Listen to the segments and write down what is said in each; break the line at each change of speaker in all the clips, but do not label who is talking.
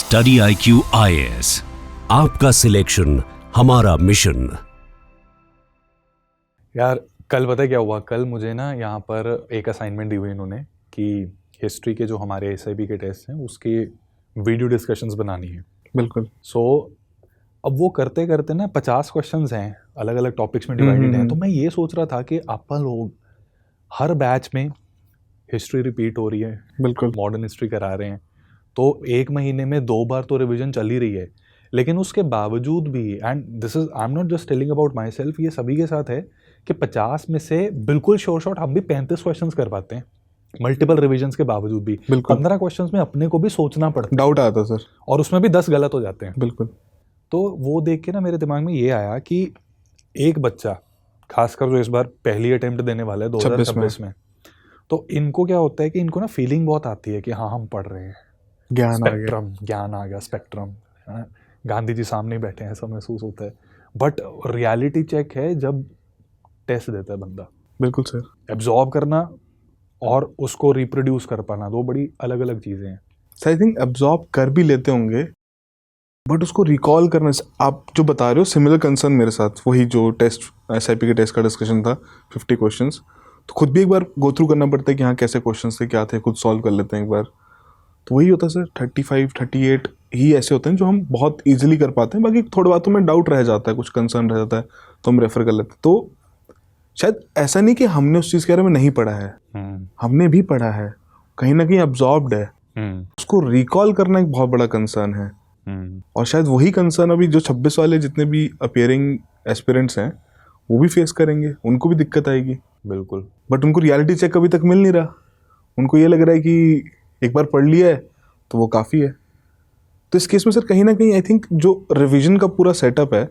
Study IQ IAS, आपका selection हमारा mission.
यार कल पता है क्या हुआ? कल मुझे ना यहाँ पर एक असाइनमेंट दी हुई इन्होंने कि हिस्ट्री के जो हमारे SIP के टेस्ट हैं उसके वीडियो डिस्कशंस बनानी है।
बिल्कुल।
सो अब वो करते करते ना 50 क्वेश्चंस हैं, अलग अलग टॉपिक्स में डिवाइडेड हैं। तो मैं ये सोच रहा था कि अपन लोग हर बैच में हिस्ट्री रिपीट हो रही है,
बिल्कुल
मॉडर्न हिस्ट्री करा रहे हैं, तो एक महीने में 2 बार तो रिवीजन चल ही रही है। लेकिन उसके बावजूद भी, and this is I am not just telling about my self, ये सभी के साथ है कि 50 में से बिल्कुल शॉर्ट हम भी 35 क्वेश्चंस कर पाते हैं मल्टीपल रिविजन्स के बावजूद भी। 15 क्वेश्चंस में अपने को भी सोचना पड़ता है,
डाउट आता सर,
और उसमें भी 10 गलत हो जाते हैं।
बिल्कुल।
तो वो देख के ना मेरे दिमाग में ये आया कि एक बच्चा, खासकर जो इस बार पहली अटेम्प्ट देने वाला है 2026 में, तो इनको क्या होता है कि इनको ना फीलिंग बहुत आती है कि हाँ हम पढ़ रहे हैं, ज्ञान आ गया, स्पेक्ट्रम, गांधी जी सामने ही बैठे हैं, ऐसा महसूस होता है। बट रियलिटी चेक है जब टेस्ट देता है बंदा।
बिल्कुल सर।
एब्जॉर्ब करना और उसको रिप्रोड्यूस कर पाना, दो बड़ी अलग अलग चीज़ें हैं।
सर आई थिंक एब्जॉर्ब कर भी लेते होंगे, बट उसको रिकॉल करने से, आप जो बता रहे हो सिमिलर कंसर्न मेरे साथ, वही जो टेस्ट SIP के टेस्ट का डिस्कशन था 50 क्वेश्चंस, तो खुद भी एक बार गो थ्रू करना पड़ता है कि हाँ कैसे क्वेश्चंस थे, क्या थे, खुद सॉल्व कर लेते हैं एक बार। तो वही होता है सर, 35 38 ही ऐसे होते हैं जो हम बहुत ईजिली कर पाते हैं। बाकी थोड़ी बातों में डाउट रह जाता है, कुछ कंसर्न रह जाता है, तो हम रेफर कर लेते हैं। तो शायद ऐसा नहीं कि हमने उस चीज़ के बारे में नहीं पढ़ा है, हमने भी पढ़ा है, कहीं ना कहीं अब्जॉर्ब्ड है, उसको रिकॉल करना एक बहुत बड़ा कंसर्न है। और शायद वही कंसर्न अभी जो 26 वाले जितने भी अपियरिंग एस्पिरेंट्स हैं वो भी फेस करेंगे, उनको भी दिक्कत आएगी।
बिल्कुल।
बट उनको रियलिटी चेक अभी तक मिल नहीं रहा, उनको ये लग रहा है कि एक बार पढ़ लिया है तो वो काफ़ी है। तो इस केस में सर कहीं ना कहीं आई थिंक जो रिवीजन का पूरा सेटअप है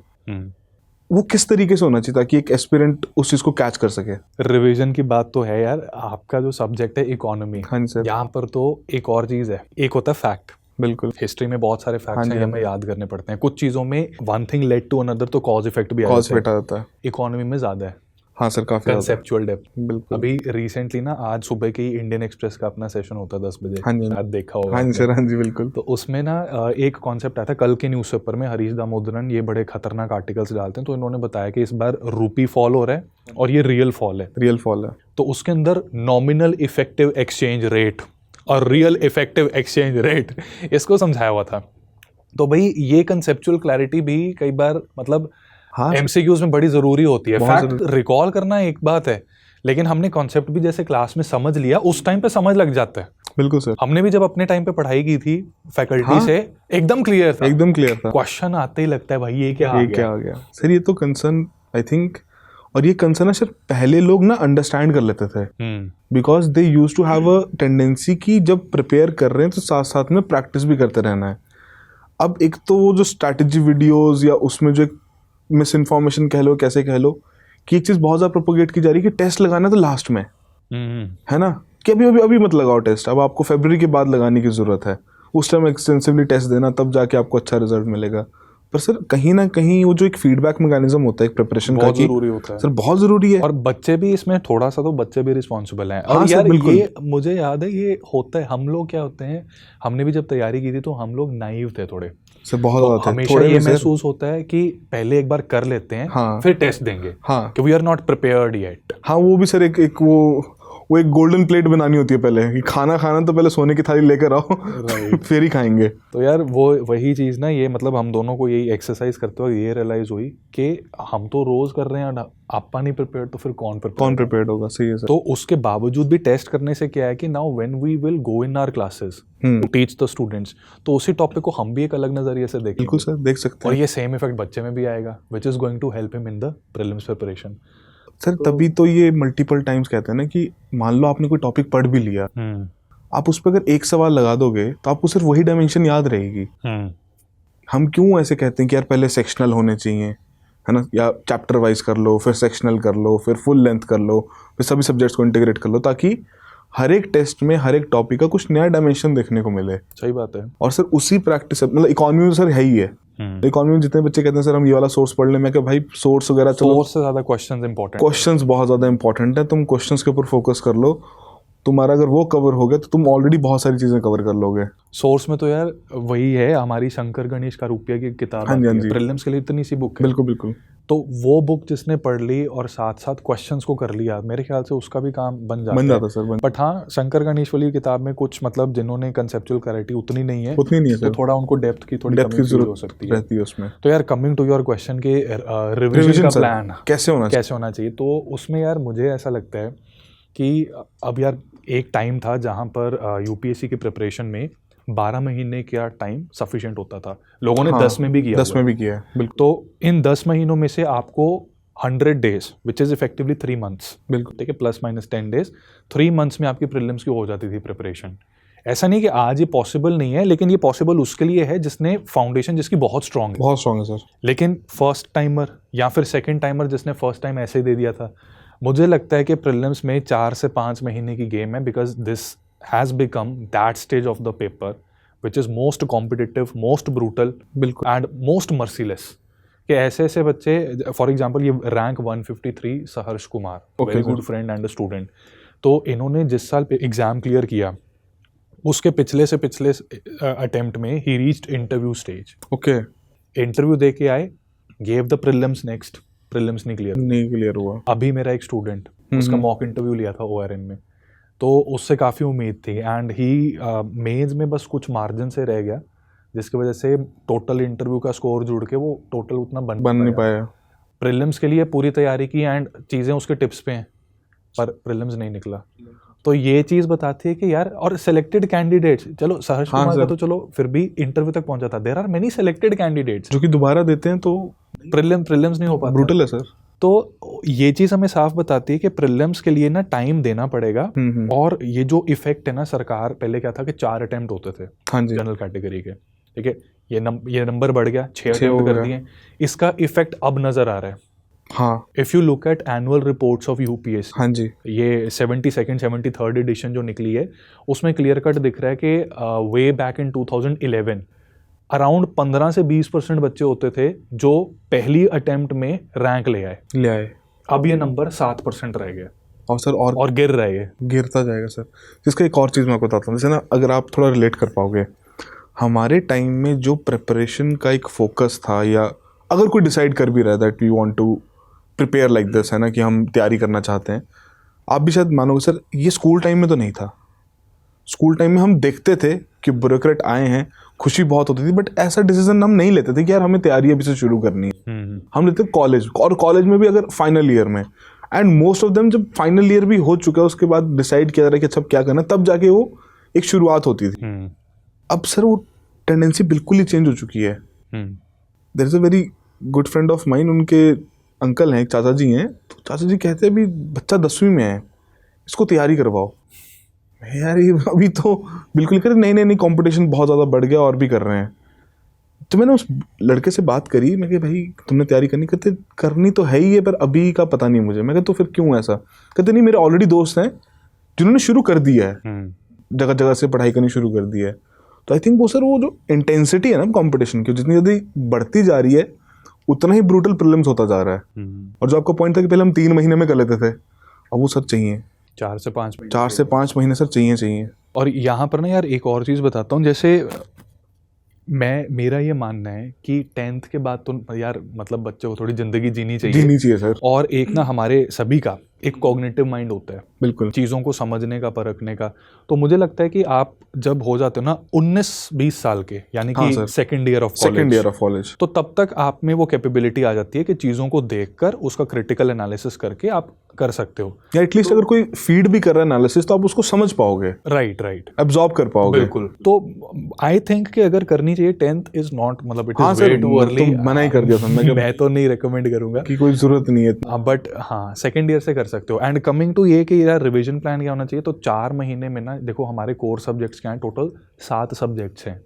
वो किस तरीके से होना चाहिए ताकि एक एस्पिरेंट उस चीज़ को कैच कर सके।
रिवीजन की बात तो है यार, आपका जो सब्जेक्ट है इकोनॉमी,
हाँ जी सर।
यहाँ पर तो एक और चीज़ है, एक होता है फैक्ट।
बिल्कुल।
हिस्ट्री में बहुत सारे फैक्ट्स हैं, हमें याद करने पड़ते हैं। कुछ चीज़ों में one thing led to another, तो कॉज इफेक्ट भी आ जाता है। इकोनॉमी में ज़्यादा है।
हाँ सर, काफ़ी
कंसेप्चुअल डेप्थ।
बिल्कुल।
अभी रिसेंटली ना, आज सुबह की इंडियन एक्सप्रेस का अपना सेशन होता है 10 बजे।
हाँ जी,
आज देखा होगा।
हाँ जी सर, हाँ जी बिल्कुल।
तो उसमें ना एक कॉन्सेप्ट आया था कल के न्यूज़पेपर में। हरीश दामोदरन ये बड़े खतरनाक आर्टिकल्स डालते हैं, तो इन्होंने बताया कि इस बार रूपी फॉल हो रहा है और ये रियल फॉल है।
रियल फॉल है।
तो उसके अंदर नॉमिनल इफेक्टिव एक्सचेंज रेट और रियल इफेक्टिव एक्सचेंज रेट, इसको समझाया हुआ था। तो भाई ये कंसेप्चुअल क्लैरिटी भी कई बार मतलब MCQs में बड़ी जरूरी होती है। फैक्ट रिकॉल करना एक बात है, लेकिन हमने कॉन्सेप्ट भी जैसे क्लास में समझ लिया, उस टाइम पे समझ लग जाता है।
बिल्कुल सर।
हमने भी जब अपने टाइम पे पढ़ाई की थी फैकल्टी से, एकदम क्लियर था,
एकदम क्लियर था।
क्वेश्चन आते ही लगता है भाई ये क्या आ गया
सर। ये तो कंसर्न आई थिंक, और ये कंसर्न सर पहले लोग ना अंडरस्टैंड कर लेते थे, because they used to have a tendency कि जब प्रिपेयर कर रहे हैं तो साथ साथ में प्रैक्टिस भी करते रहना है। अब एक तो वो जो स्ट्रैटेजी वीडियोस या उसमें जो एक मिस इन्फॉर्मेशन कह लो, कैसे कह लो, कि एक चीज़ बहुत ज़्यादा प्रोपोगेट की जा रही है कि टेस्ट लगाना तो लास्ट में है ना, कि अभी मत लगाओ टेस्ट, अब आपको फरवरी के बाद लगाने की ज़रूरत है, उस टाइम एक्सटेंसिवली टेस्ट देना, तब जाके आपको अच्छा रिजल्ट मिलेगा। पर सर कहीं ना कहीं वो जो एक फीडबैक मैकेनिज्म होता है एक प्रिपरेशन का,
जरूरी होता है
सर, बहुत जरूरी है।
और बच्चे भी इसमें थोड़ा सा, तो बच्चे भी रिस्पॉन्सिबल हैं। और
हाँ
यार
सर,
ये मुझे याद है, ये होता है, हम लोग क्या होते हैं, हमने भी जब तैयारी की थी तो हम लोग नाइव थे थोड़े
सर, बहुत
तो हमेशा ये महसूस होता है कि पहले एक बार कर लेते हैं,
हाँ,
फिर टेस्ट देंगे,
हाँ,
कि we are not prepared yet.
हाँ, वो भी सर एक वो एक गोल्डन प्लेट बनानी होती है पहले, कि खाना तो पहले सोने की थाली लेकर आओ, फिर ही खाएंगे।
तो यार वो वही चीज़ ना, ये मतलब हम दोनों को यही एक्सरसाइज करते हुए ये रियलाइज हुई कि हम तो रोज कर रहे हैं, आपा नहीं प्रिपेयर्ड तो फिर कौन प्रिपेयर्ड
होगा। सही है सर।
तो उसके बावजूद भी टेस्ट करने से क्या है कि now when we will go in our classes to teach the students, तो उसी टॉपिक को हम भी एक अलग नजरिए से देखेंगे।
बिल्कुल सर, देख सकते हैं।
और ये सेम इफेक्ट बच्चे में भी आएगा, which is going to help him in the prelims preparation.
Sir तभी तो ये मल्टीपल टाइम्स कहते हैं ना कि मान लो आपने कोई टॉपिक पढ़ भी लिया, आप उस पर अगर एक सवाल लगा दोगे तो आपको सिर्फ वही डायमेंशन याद रहेगी। हम क्यों ऐसे कहते हैं कि यार पहले सेक्शनल होने चाहिए, है ना, या चैप्टर वाइज कर लो, फिर सेक्शनल कर लो, फिर फुल लेंथ कर लो, फिर सभी सब्जेक्ट्स को इंटीग्रेट कर लो, ताकि हर एक टेस्ट में हर एक टॉपिक का कुछ नया डायमेंशन देखने को मिले।
सही बात है।
और सर उसी प्रैक्टिस, मतलब इकोनॉमी में सर है ही है। इकोनॉमी में जितने बच्चे कहते हैं सर हम ये वाला सोर्स पढ़ लें, मैं क्या भाई सोर्स वगैरह,
सोर्स से ज्यादा क्वेश्चंस इंपॉर्टेंट,
क्वेश्चंस बहुत ज्यादा इंपॉर्टेंट है, तुम क्वेश्चंस के ऊपर फोकस कर लो, तुम्हारा अगर वो कवर हो गया तो तुम ऑलरेडी बहुत सारी चीजें कवर कर लोगे।
सोर्स में तो यार वही है, हमारी शंकर गणेश का रुपया की किताब
हाँ जी, हाँ जी।
प्रीलिम्स के लिए इतनी सी बुक है।
बिल्कुल बिल्कुल।
तो वो बुक जिसने पढ़ ली और साथ साथ क्वेश्चंस को कर लिया, मेरे ख्याल से उसका भी काम बन जाता
सर
बट हाँ, शंकर गणेश वाली किताब में कुछ मतलब जिन्होंने कंसेप्चुअल क्लैरिटी उतनी नहीं है
सर,
तो थोड़ा उनको डेप्थ की जरूरत हो सकती है
उसमें।
तो यार कमिंग टू योर क्वेश्चन के रिवीजन का प्लान
कैसे
होना चाहिए, तो उसमें यार मुझे ऐसा लगता है कि अब यार एक टाइम था जहाँ पर यूपीएससी की प्रिपरेशन में 12 महीने का टाइम सफिशिएंट होता था, लोगों ने 10 में भी किया
10 में भी किया है।
तो इन 10 महीनों में से आपको 100 days which is effectively 3 months,
बिल्कुल
ठीक है, प्लस माइनस 10 डेज, 3 मंथ्स में आपकी प्रीलिम्स की हो जाती थी प्रिपरेशन। ऐसा नहीं कि आज ये पॉसिबल नहीं है, लेकिन ये पॉसिबल उसके लिए है जिसने फाउंडेशन जिसकी बहुत स्ट्रांग
है सर।
लेकिन फर्स्ट टाइमर या फिर सेकंड टाइमर जिसने फर्स्ट टाइम ऐसे ही दे दिया था, मुझे लगता है कि प्रीलिम्स में 4 से 5 महीने की गेम है, because this has become that stage of the paper which is most competitive, most brutal, बिल्कुल, एंड मोस्ट मर्सीलेस। कि ऐसे ऐसे बच्चे, फॉर एग्जांपल ये रैंक 153 सहर्ष Kumar, very good friend and student, तो इन्होंने जिस साल एग्ज़ाम क्लियर किया उसके पिछले से पिछले अटेम्प्ट में ही reached interview stage.
Okay,
interview दे के आए, gave the prelims, next prelims नहीं क्लियर
हुआ।
अभी मेरा एक स्टूडेंट उसका मॉक इंटरव्यू लिया था ओआरएन में, तो उससे काफ़ी उम्मीद थी एंड ही मेंस में बस कुछ मार्जिन से रह गया, जिसकी वजह से टोटल इंटरव्यू का स्कोर जुड़ के वो टोटल उतना बन नहीं पाया। प्रीलिम्स के लिए पूरी तैयारी की एंड चीज़ें उसके टिप्स पे हैं, पर प्रीलिम्स नहीं निकला। तो ये चीज़ बताती है कि यार, और सिलेक्टेड कैंडिडेट्स, चलो सहर्ष कुमार का तो चलो फिर भी इंटरव्यू तक पहुंचा था, there are many selected candidates
जो कि दोबारा देते हैं तो
प्रीलिम्स नहीं हो पाता।
ब्रूटल है सर।
तो ये चीज़ हमें साफ बताती है कि प्रीलिम्स के लिए ना टाइम देना पड़ेगा। और ये जो इफेक्ट है ना, सरकार पहले क्या था कि 4 अटेम्प्ट होते थे जनरल कैटेगरी के, ठीक है, ये नंबर बढ़ गया, 6 अटेम्प्ट कर दिए, इसका इफेक्ट अब नजर आ रहा है।
हाँ,
if you look at annual reports of UPSC,
हाँ जी,
ये 72nd 73rd एडिशन जो निकली है, उसमें क्लियर कट दिख रहा है कि वे बैक इन 2011 अराउंड 15 से 20% बच्चे होते थे जो पहली अटेम्प्ट में रैंक ले आए। अब ये नंबर 7% रह गया
और सर और
गिर रहा है,
गिरता जाएगा सर। जिसका एक और चीज़ मैं आपको बताता हूँ, जैसे ना, अगर आप थोड़ा रिलेट कर पाओगे, हमारे टाइम में जो प्रिपरेशन का एक फोकस था, या अगर कोई डिसाइड कर भी रहा है that we want to prepare like this, है ना, कि हम तैयारी करना चाहते हैं, आप भी शायद मानोगे सर, ये स्कूल टाइम में तो नहीं था। स्कूल टाइम में हम देखते थे कि ब्यूरोक्रेट आए हैं, खुशी बहुत होती थी, बट ऐसा डिसीजन हम नहीं लेते थे कि यार हमें तैयारी अभी से शुरू करनी है। हम लेते कॉलेज, और कॉलेज में भी अगर फाइनल ईयर में, एंड मोस्ट ऑफ देम जब फाइनल ईयर भी हो चुका है उसके बाद डिसाइड किया जा रहा है कि अच्छा क्या करना, तब जाके वो एक शुरुआत होती थी। अब सर वो टेंडेंसी बिल्कुल ही चेंज हो चुकी है। There is a very good friend of mine, उनके अंकल हैं, एक चाचा जी हैं, तो चाचा जी कहते हैं अभी बच्चा 10वीं में है, इसको तैयारी करवाओ। यार ये अभी तो बिल्कुल करे, नहीं कंपटीशन बहुत ज़्यादा बढ़ गया और भी कर रहे हैं। तो मैंने उस लड़के से बात करी, मैं कहा भाई तुमने तैयारी कहते करनी तो है ही है, पर अभी का पता नहीं मुझे। मैं कहा तो फिर क्यों ऐसा? कहते नहीं, मेरे ऑलरेडी दोस्त हैं जिन्होंने शुरू कर दिया है, जगह जगह से पढ़ाई करनी शुरू कर दी है। तो आई थिंक वो सर, वो जो इंटेंसिटी है ना कॉम्पिटिशन की, जितनी ज़्यादा बढ़ती जा रही है उतना ही ब्रूटल प्रीलिम्स होता जा रहा है। और जो आपका पॉइंट था कि पहले हम 3 महीने में कर लेते थे, अब वो सर चाहिए
4 से 5
महीने सर चाहिए।
और यहाँ पर ना यार एक और चीज़ बताता हूँ, जैसे मेरा ये मानना है कि 10th के बाद तो यार मतलब बच्चे को थोड़ी ज़िंदगी जीनी चाहिए
सर।
और एक ना हमारे सभी का एक कॉग्निटिव माइंड होता है,
बिल्कुल,
चीज़ों को समझने का, परखने का। तो मुझे लगता है कि आप जब हो जाते हो ना 19-20 साल के, यानी कि सेकेंड ईयर ऑफ कॉलेज, तो तब तक आप में वो कैपेबिलिटी आ जाती है कि चीज़ों को देखकर उसका क्रिटिकल एनालिसिस करके आप कर सकते हो,
या एटलीस्ट अगर कोई फीड भी कर रहा है एनालिसिस तो आप उसको समझ पाओगे,
राइट
एब्जॉर्ब कर पाओगे।
बिल्कुल। तो आई थिंक कि अगर करनी चाहिए 10th इज नॉट, मतलब it is way too early.
मना ही कर दिया था
मैं तो नहीं रिकमेंड करूंगा
कि कोई जरूरत नहीं है,
बट हाँ सेकेंड ईयर से कर सकते हो। एंड कमिंग टू ये कि यार रिवीजन प्लान क्या होना चाहिए, तो 4 महीने में ना देखो हमारे कोर सब्जेक्ट्स क्या हैं, टोटल 7 सब्जेक्ट्स हैं,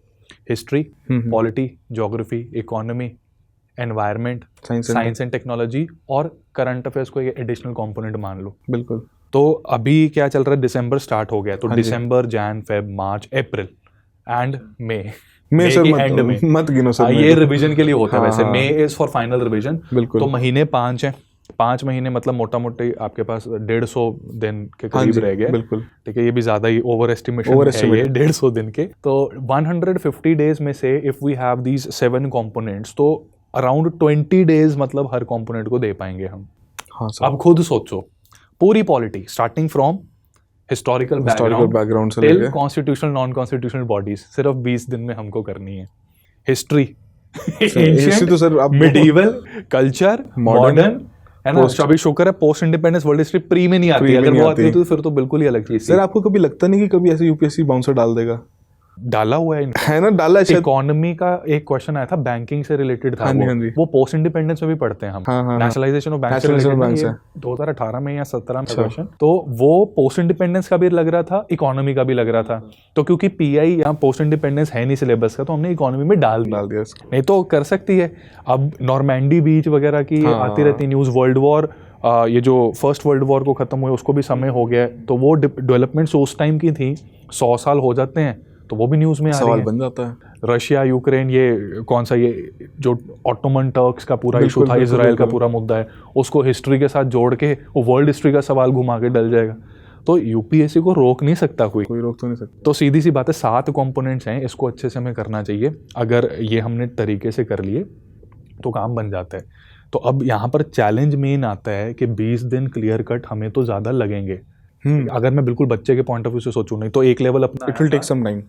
history, polity, geography, economy, environment, science and technology, और करंट अफेयर्स को एक एडिशनल कंपोनेंट मान लो।
बिल्कुल।
तो अभी क्या चल रहा है, दिसंबर स्टार्ट हो गया, तो December, Jan, Feb, March, April and May
sir
end में
मत गिनो सर,
ये रिवीजन के लिए होता है। वैसे May is for final revision. तो महीने 5 हैं, 5 महीने मतलब मोटा मोटी आपके पास 150 दिन के
हाँ
करीब
जी,
रह गए।
बिल्कुल।
ठीक है, ये भी ज़्यादा ही ओवर एस्टिमेशन है ये 150 दिन के। तो 150 डेज में से if we have these 7 components तो अराउंड 20 डेज मतलब हर कंपोनेंट को दे पाएंगे हम।
हाँ सर।
अब खुद सोचो, पूरी polity starting from historical background
से
टिल
लेके
कॉन्स्टिट्यूशनल नॉन कॉन्स्टिट्यूशनल बॉडीज, सिर्फ 20 दिन में हमको करनी है। हिस्ट्री,
हिस्ट्री तो सर आप
मिडीवल, कल्चर, मॉडर्न, है ना। अभी शुक्र है post independence world history pre में नहीं आती, अगर वो आती है तो फिर तो बिल्कुल ही अलग चीज।
सर आपको कभी लगता नहीं कि कभी ऐसे यूपीएससी बाउंसर डाल देगा?
डाला हुआ
है ना, डाला है।
इकोनॉमी का एक क्वेश्चन आया था, बैंकिंग से रिलेटेड था। वो पोस्ट इंडिपेंडेंस में भी पढ़ते हैं हम। नेशनलाइजेशन ऑफ बैंक से रिलेटेड 2018 में या 17 में क्वेश्चन। तो वो पोस्ट इंडिपेंडेंस का भी लग रहा था, इकोनॉमी का भी लग रहा था। तो क्योंकि पीआई यहाँ पोस्ट इंडिपेंडेंस है नहीं सिलेबस का, तो हमने इकोनॉमी में डाल दिया। नहीं तो कर सकती है। अब नॉर्मैंडी बीच वगैरह की आती रहती न्यूज़। वर्ल्ड वॉर, ये जो फर्स्ट वर्ल्ड वॉर को खत्म हुए उसको भी समय हो गया है, तो वो डेवलपमेंट्स उस टाइम की थी। 100 साल हो जाते हैं तो वो भी न्यूज़ में आ रही है।
बन जाता है।
रशिया यूक्रेन, ये कौन सा, ये जो ऑटोमन टर्क्स का पूरा इशू था, इजराइल का पूरा मुद्दा है, उसको हिस्ट्री के साथ जोड़ के वो वर्ल्ड हिस्ट्री का सवाल घुमा के डल जाएगा। तो यूपीएससी को रोक नहीं सकता कोई
रोक तो नहीं सकता।
तो सीधी सी बात है, 7 कंपोनेंट्स हैं, इसको अच्छे से हमें करना चाहिए। अगर ये हमने तरीके से कर लिए तो काम बन जाता है। तो अब यहाँ पर चैलेंज मेन आता है कि 20 दिन क्लियर कट हमें तो ज़्यादा लगेंगे। अगर मैं बिल्कुल बच्चे के पॉइंट ऑफ व्यू से सोचूं, नहीं तो एक लेवल अपना,
it will take some time.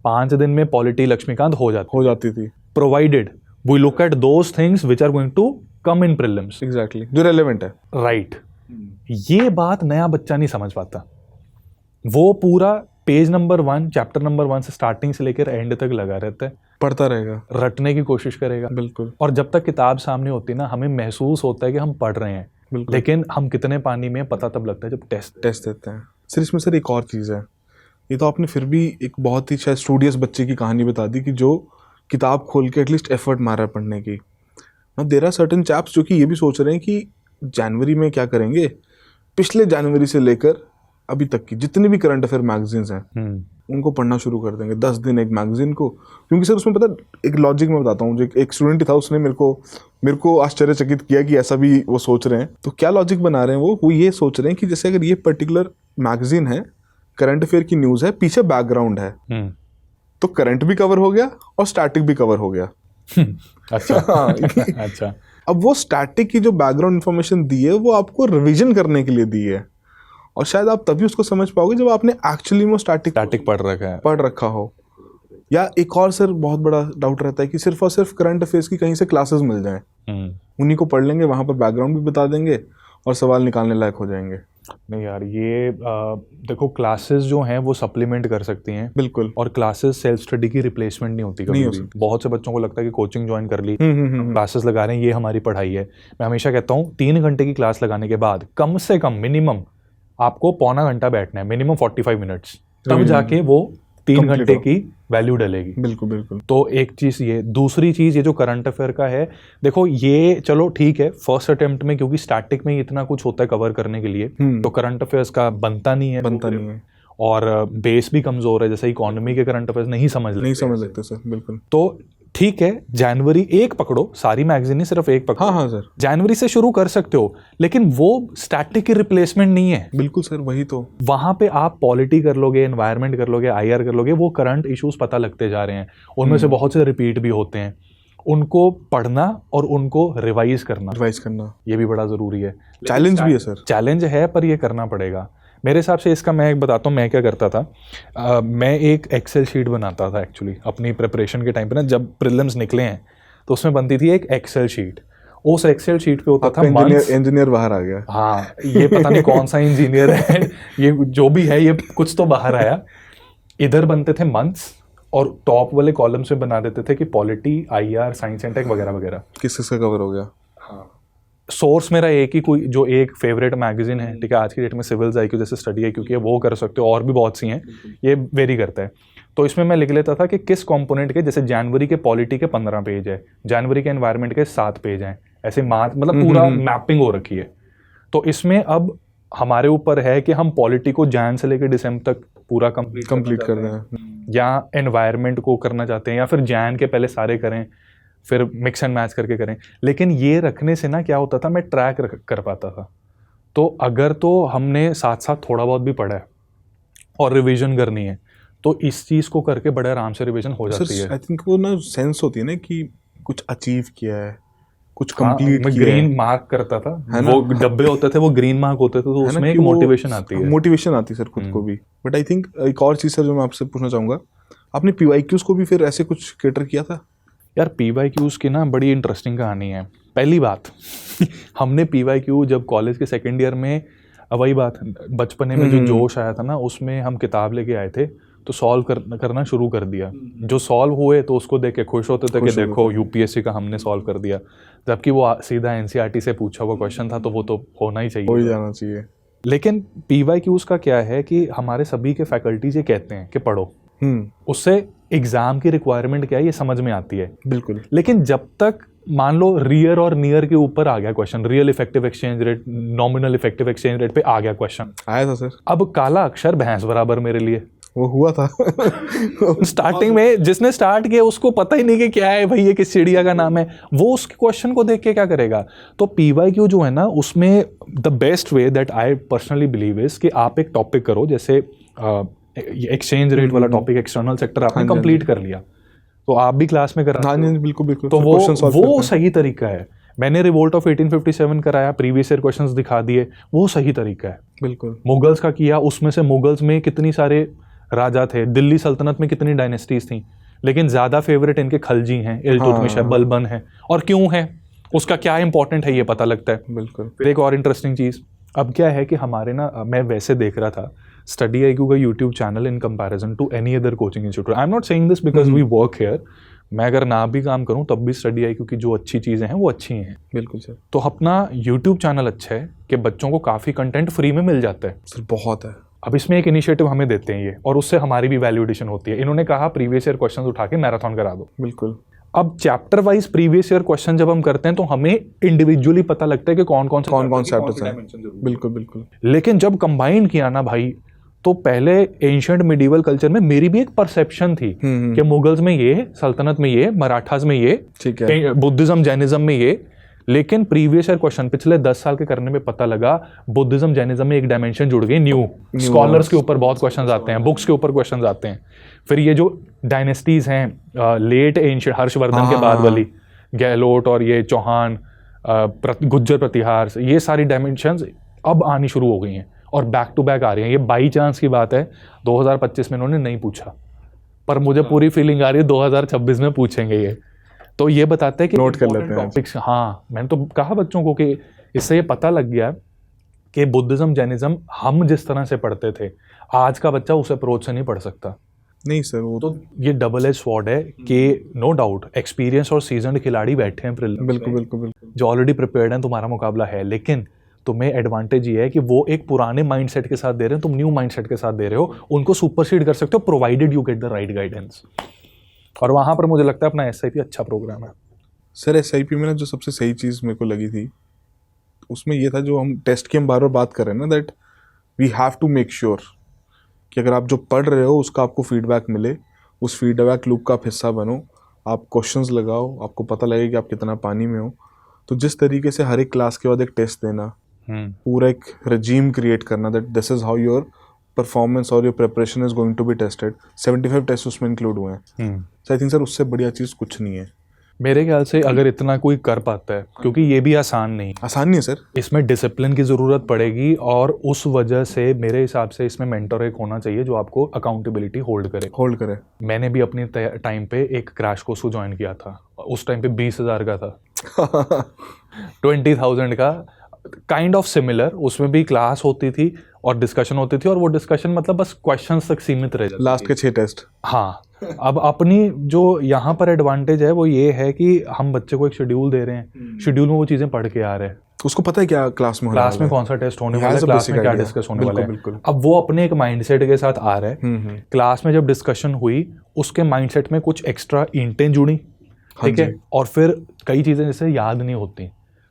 5 दिन में पॉलिटी लक्ष्मीकांत हो
जाती थी,
provided we look at those things which are going to come in prelims.
Exactly, जो रेलेवेंट है।
राइट। ये बात नया बच्चा नहीं समझ पाता। वो पूरा पेज नंबर 1 चैप्टर नंबर 1 से स्टार्टिंग से लेकर एंड तक लगा रहता है,
पढ़ता रहेगा,
रटने की कोशिश करेगा।
बिल्कुल।
और जब तक किताब सामने होती ना, हमें महसूस होता है कि हम पढ़ रहे हैं, लेकिन हम कितने पानी में पता तब लगता है जब टेस्ट
देते हैं। सर इसमें सर एक और चीज़ है, ये तो आपने फिर भी एक बहुत ही शायद स्टूडियस बच्चे की कहानी बता दी कि जो किताब खोल के एटलीस्ट एफर्ट मारा है पढ़ने की। अब देयर आर सर्टेन चैप्स जो कि ये भी सोच रहे हैं कि जनवरी में क्या करेंगे, पिछले जनवरी से लेकर अभी तक की जितनी भी करंट अफेयर मैगजीन्स हैं उनको पढ़ना शुरू कर देंगे 10 दिन एक मैगजीन को। क्योंकि सर उसमें पता एक लॉजिक मैं बताता हूँ, जो एक स्टूडेंट था उसने मेरे को आश्चर्यचकित किया कि ऐसा भी वो सोच रहे हैं। तो क्या लॉजिक बना रहे हैं वो ये सोच रहे हैं कि जैसे अगर ये पर्टिकुलर मैगजीन है, करंट अफेयर की न्यूज़ है, पीछे बैकग्राउंड है, तो करंट भी कवर हो गया और स्टैटिक भी कवर हो गया।
अच्छा। अच्छा।
अब वो स्टैटिक की जो बैकग्राउंड इन्फॉर्मेशन दी है वो आपको रिवीजन करने के लिए दी है, और शायद आप तभी उसको समझ पाओगे जब आपने एक्चुअली वो स्टैटिक पढ़ रखा हो। या एक और सर बहुत बड़ा डाउट रहता है कि सिर्फ और सिर्फ करंट अफेयर्स की कहीं से क्लासेस मिल जाएं, उन्हीं को पढ़ लेंगे, वहाँ पर बैकग्राउंड भी बता देंगे और सवाल निकालने लायक हो जाएंगे।
नहीं यार, ये देखो क्लासेस जो हैं वो सप्लीमेंट कर सकती हैं,
बिल्कुल,
और क्लासेस सेल्फ स्टडी की रिप्लेसमेंट नहीं होती कभी भी। बहुत से बच्चों को लगता है कि कोचिंग ज्वाइन कर ली, क्लासेस लगा रहे हैं, ये हमारी पढ़ाई है। मैं हमेशा कहता हूँ 3 घंटे की क्लास लगाने के बाद कम से कम मिनिमम आपको पौना घंटा बैठना है, मिनिमम 45 मिनट्स, तब जाके वो 3 घंटे की वैल्यू डलेगी।
बिल्कुल बिल्कुल।
तो एक चीज़ ये, दूसरी चीज़ ये जो करंट अफेयर का है, देखो ये चलो ठीक है फर्स्ट अटेम्प्ट में, क्योंकि स्टैटिक में इतना कुछ होता है कवर करने के लिए, तो करंट अफेयर्स का बनता नहीं है, और बेस भी कमजोर है। जैसे इकोनॉमी के करंट अफेयर्स नहीं समझ
सकते सर, बिल्कुल।
तो ठीक है, जनवरी एक पकड़ो, सारी मैगजीन नहीं, सिर्फ एक पकड़ो।
हाँ सर,
जनवरी से शुरू कर सकते हो, लेकिन वो स्टैटिक की रिप्लेसमेंट नहीं है।
बिल्कुल सर, वही तो।
वहां पे आप पॉलिटी कर लोगे, एनवायरनमेंट कर लोगे, आईआर कर लोगे, वो करंट इश्यूज पता लगते जा रहे हैं, उनमें से बहुत से रिपीट भी होते हैं। उनको पढ़ना और उनको रिवाइज करना ये भी बड़ा जरूरी है।
चैलेंज भी है सर,
चैलेंज है, पर ये करना पड़ेगा मेरे हिसाब से। इसका मैं एक बताता हूँ मैं क्या करता था। मैं एक एक्सेल शीट बनाता था एक्चुअली अपनी प्रिपरेशन के टाइम पे ना, जब प्रीलिम्स निकले हैं तो उसमें बनती थी एक एक्सेल शीट। उस एक्सेल शीट पे होता था
इंजीनियर बाहर आ गया।
हाँ, ये पता नहीं कौन सा इंजीनियर है, ये जो भी है, ये कुछ तो बाहर आया। इधर बनते थे मंथ्स, और टॉप वाले कॉलम्स में बना देते थे कि polity, IR, science and tech वगैरह वगैरह
किस-किस का कवर हो गया।
हाँ, सोर्स मेरा एक ही, कोई जो एक फेवरेट मैगजीन है, ठीक है, आज की डेट में सिविल्स आईक्यू जैसे स्टडी है, क्योंकि वो कर सकते हो, और भी बहुत सी हैं, ये वेरी करता है। तो इसमें मैं लिख लेता था कि किस कंपोनेंट के, जैसे जनवरी के पॉलिटी के 15 पेज है, जनवरी के एनवायरनमेंट के 7 पेज हैं, ऐसे मतलब पूरा मैपिंग हो रखी है। तो इसमें अब हमारे ऊपर है कि हम पॉलिटी को जैन से लेकर दिसंबर तक पूरा कंप्लीट कर दें, या एनवायरनमेंट को करना चाहते हैं, या फिर जैन के पहले सारे करें, फिर मिक्स एंड मैच करके करें। लेकिन ये रखने से ना क्या होता था, मैं ट्रैक कर पाता था। तो अगर तो हमने साथ साथ थोड़ा बहुत भी पढ़ा है और रिवीजन करनी है तो इस चीज़ को करके बड़े आराम से रिवीजन हो जाती है।
आई थिंक वो ना सेंस होती है ना कि कुछ अचीव किया है, कुछ
हाँ,
कंप्लीट
मैं
किया
ग्रीन
है।
मार्क करता था,
है ना?
वो डब्बे होते थे वो ग्रीन मार्क होते थे, तो
है ना
उसमें एक
कि वो
मोटिवेशन आती है।
मोटिवेशन आती है सर खुद को भी। बट आई थिंक एक और चीज़ सर जो मैं आपसे पूछना चाहूँगा, आपने PYQs को भी फिर ऐसे कुछ कैटर किया था?
यार PYQs की ना बड़ी इंटरेस्टिंग कहानी है। पहली बात हमने PYQ जब कॉलेज के सेकेंड ईयर में, वही बात बचपने में जो जोश आया था ना, उसमें हम किताब लेके आए थे तो सॉल्व करना शुरू कर दिया। जो सॉल्व हुए तो उसको देख के खुश होते थे कि देखो UPSC का हमने सॉल्व कर दिया, जबकि वो सीधा NCERT से पूछा हुआ क्वेश्चन था, तो वो तो होना ही चाहिए,
हो ही जाना चाहिए।
लेकिन PYQs का क्या है कि हमारे सभी के फैकल्टीज ये कहते हैं कि पढ़ो, उससे एग्जाम की रिक्वायरमेंट क्या है ये समझ में आती है।
बिल्कुल।
लेकिन जब तक मान लो रियर और नियर के ऊपर आ गया question, real effective exchange rate, nominal effective exchange rate पे आ गया क्वेश्चन,
आया था सर।
अब काला अक्षर भैंस बराबर मेरे लिए
वो हुआ था
स्टार्टिंग में जिसने स्टार्ट किया उसको पता ही नहीं कि क्या है भाई, ये किस चिड़िया का नाम है, वो उस क्वेश्चन को देख के क्या करेगा। तो PYQ जो है ना, उसमें the best way that I personally believe is कि आप एक टॉपिक करो, जैसे एक्सचेंज रेट वाला टॉपिक एक्सटर्नल सेक्टर आपने कंप्लीट कर लिया, तो आप भी क्लास में कर रहे हो,
बिल्कुल बिल्कुल,
तो वो सही तरीका है। मैंने रिवोल्ट ऑफ 1857 कराया, प्रीवियस ईयर क्वेश्चंस दिखा दिए, वो सही तरीका है।
बिल्कुल।
मुगल्स का किया, उसमें से मुगल्स में कितनी सारे राजा थे, दिल्ली सल्तनत में कितनी डायनेस्टीज थी, लेकिन ज़्यादा फेवरेट इनके खलजी हैं, इल्तुतमिश है, बलबन है, और क्यों है, उसका क्या इंपॉर्टेंट है ये पता लगता है।
बिल्कुल।
फिर एक और इंटरेस्टिंग चीज़, अब क्या है कि हमारे ना, मैं वैसे देख रहा था स्टडी IQ का YouTube channel in comparison to any other coaching institute. I am not saying this because we work here, मैं अगर ना भी काम करूं तब भी स्टडी IQ की जो अच्छी चीज़ें हैं वो अच्छी हैं।
बिल्कुल सर।
तो अपना यूट्यूब चैनल अच्छा है कि बच्चों को काफ़ी कंटेंट फ्री में मिल जाता है
सर, बहुत है।
अब इसमें एक इनिशिएटिव हमें देते हैं ये, और उससे हमारी भी वैल्यूएडिशन होती है। इन्होंने कहा प्रीवियस ईयर क्वेश्चंस उठा के मैराथन करा दो।
बिल्कुल।
अब chapter wise previous year question जब हम करते हैं तो हमें इंडिविजुअली पता लगता है कि कौन कौन
चैप्टर्स हैं। बिल्कुल बिल्कुल।
लेकिन जब कंबाइन किया ना भाई, तो पहले एंशिएंट मिडिवल कल्चर में मेरी भी एक परसेप्शन थी कि मुगल्स में ये, सल्तनत में ये, मराठास में ये,
ठीक है,
बुद्धिज्म जैनिज्म में ये। लेकिन प्रीवियस ईयर क्वेश्चन पिछले 10 साल के करने में पता लगा बुद्धिज्म जैनिज्म में एक डायमेंशन जुड़ गई, न्यू स्कॉलर्स के ऊपर बहुत क्वेश्चंस आते हैं, बुक्स के ऊपर क्वेश्चंस आते हैं। फिर ये जो डायनेस्टीज हैं लेट एंशिएंट, हर्षवर्धन के बाद वाली, गहलोत और ये चौहान, गुज्जर प्रतिहार, ये सारी डायमेंशंस अब आनी शुरू हो गई हैं और बैक टू बैक आ रही हैं। ये बाई चांस की बात है 2025 में इन्होंने नहीं पूछा, पर मुझे पूरी फीलिंग आ रही है 2026 में पूछेंगे ये। तो ये बताते हैं कि
नोट कर लेते हैं
टॉपिक्स। हाँ, मैंने तो कहा बच्चों को कि इससे ये पता लग गया कि बुद्धिज्म जैनिज्म हम जिस तरह से पढ़ते थे, आज का बच्चा उस अप्रोच से नहीं पढ़ सकता।
नहीं सर, वो
तो ये डबल एज स्वॉर्ड है कि नो डाउट एक्सपीरियंस और सीजन्ड खिलाड़ी बैठे हैं
बिल्कुल बिल्कुल बिल्कुल,
जो ऑलरेडी प्रिपेयर्ड हैं, तुम्हारा मुकाबला है। लेकिन तुम्हें एडवांटेज ये है कि वो एक पुराने माइंडसेट के साथ दे रहे हैं, तुम न्यू माइंडसेट के साथ दे रहे हो, उनको सुपरसीड कर सकते हो provided you get the right guidance. और वहाँ पर मुझे लगता है अपना SIP अच्छा प्रोग्राम है।
सर SIP में ना जो सबसे सही चीज़ मेरे को लगी थी उसमें ये था, जो हम टेस्ट की हम बार बार बात कर रहे हैं ना, that we have to make sure कि अगर आप जो पढ़ रहे हो उसका आपको फीडबैक मिले, उस फीडबैक लूप का आप हिस्सा बनो, आप क्वेश्चंस लगाओ, आपको पता लगे कि आप कितना पानी में हो। तो जिस तरीके से हर एक क्लास के बाद एक टेस्ट देना, पूरा एक रजीम क्रिएट करना, that this is how your performance और your preparation is going to be tested. 75 test उसमें इंक्लूड हुए हैं। सो आई थिंक सर उससे बढ़िया चीज़ कुछ नहीं है
मेरे ख्याल से, अगर इतना कोई कर पाता है, क्योंकि ये भी आसान नहीं
है सर,
इसमें डिसिप्लिन की ज़रूरत पड़ेगी, और उस वजह से मेरे हिसाब से इसमें मेंटर एक होना चाहिए जो आपको अकाउंटेबिलिटी होल्ड करे। मैंने भी अपनी टाइम पे एक क्रैश कोर्स को ज्वाइन किया था, उस टाइम पे 20,000 का था 20,000 का, काइंड ऑफ सिमिलर। उसमें भी क्लास होती थी और डिस्कशन होती थी, और वो डिस्कशन मतलब बस क्वेश्चंस तक सीमित रह जाती,
लास्ट के 6 टेस्ट।
हाँ, अब अपनी जो यहाँ पर एडवांटेज है वो ये है कि हम बच्चे को एक शेड्यूल दे रहे हैं, शेड्यूल में वो चीज़ें पढ़ के आ रहे हैं,
उसको पता है क्या क्लास में
कौन सा टेस्ट होने वाला है, क्लास में क्या डिस्कस होने वाला है। अब वो अपने एक माइंडसेट के साथ आ रहा है। क्लास में जब डिस्कशन हुई उसके माइंडसेट में कुछ एक्स्ट्रा इंटें जुड़ी, ठीक है, और फिर कई चीज़ें जैसे याद नहीं होती,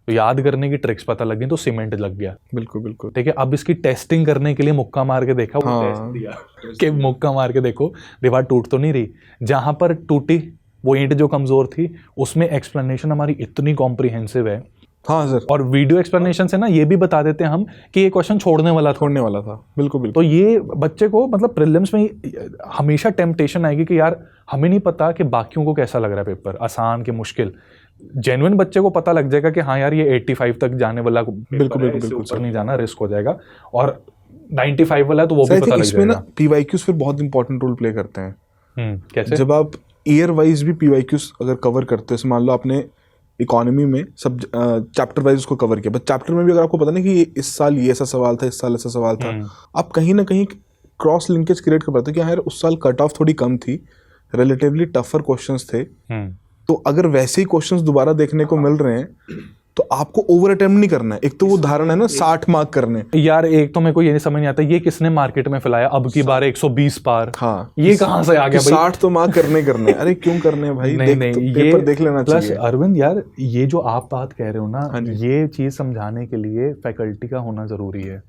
तो याद करने की ट्रिक्स पता लग गई, तो सीमेंट लग गया।
बिल्कुल।
ठीक है, अब इसकी टेस्टिंग करने के लिए मुक्का मार के देखा, वो टेस्ट दिया कि मुक्का मार के देखो दीवार टूट तो नहीं रही, जहां पर टूटी वो ईंट जो कमज़ोर थी उसमें एक्सप्लेनेशन हमारी इतनी कॉम्प्रिहेंसिव है।
हाँ सर,
और वीडियो एक्सप्लेनेशन से ना ये भी बता देते हैं हम कि ये क्वेश्चन छोड़ने वाला था।
बिल्कुल बिल्कुल।
तो ये बच्चे को मतलब प्रीलिम्स में हमेशा टेम्पटेशन आएगी कि यार हमें नहीं पता कि बाकियों को कैसा लग रहा है पेपर, आसान कि मुश्किल। जेन्युइन बच्चे को पता लग जाएगा कि हाँ यार ये 85 तक जाने वाला बिल्कुल नहीं जाना, रिस्क हो जाएगा। और 95 वाला है तो वो भी पता लग
इसमें
जाएगा।
ना पीवाईक्यूज फिर बहुत इंपॉर्टेंट रोल प्ले करते हैं।
कैसे?
जब आप ईयर वाइज भी पीवाईक्यूज अगर कवर करते हो, मान लो आपने इकोनॉमी में सब चैप्टर वाइज उसको कवर किया, बट चैप्टर में भी अगर आपको पता नहीं कि इस साल ये ऐसा सवाल था, इस साल ऐसा सवाल था, आप कहीं ना कहीं क्रॉस लिंकेज क्रिएट कर पाते हो कि हाँ यार उस साल कट ऑफ थोड़ी कम थी, रिलेटिवली टफर क्वेश्चंस थे, तो अगर वैसे ही क्वेश्चंस दोबारा देखने को मिल रहे हैं तो आपको ओवर अटेम्प्ट नहीं करना है। एक तो वो धारणा है ना 60 मार्क करने,
यार एक तो मेरे को ये नहीं समझ नहीं आता ये किसने मार्केट में फैलाया अब की बार 120 पार।
हाँ,
ये कहाँ से आ गया भाई?
60 तो मार्क करने अरे क्यों करने हैं भाई?
नहीं,
तो
ये
पेपर देख लेना
प्लस
चाहिए।
अरविंद यार ये जो आप बात कह रहे हो ना, ये चीज समझाने के लिए फैकल्टी का होना जरूरी है।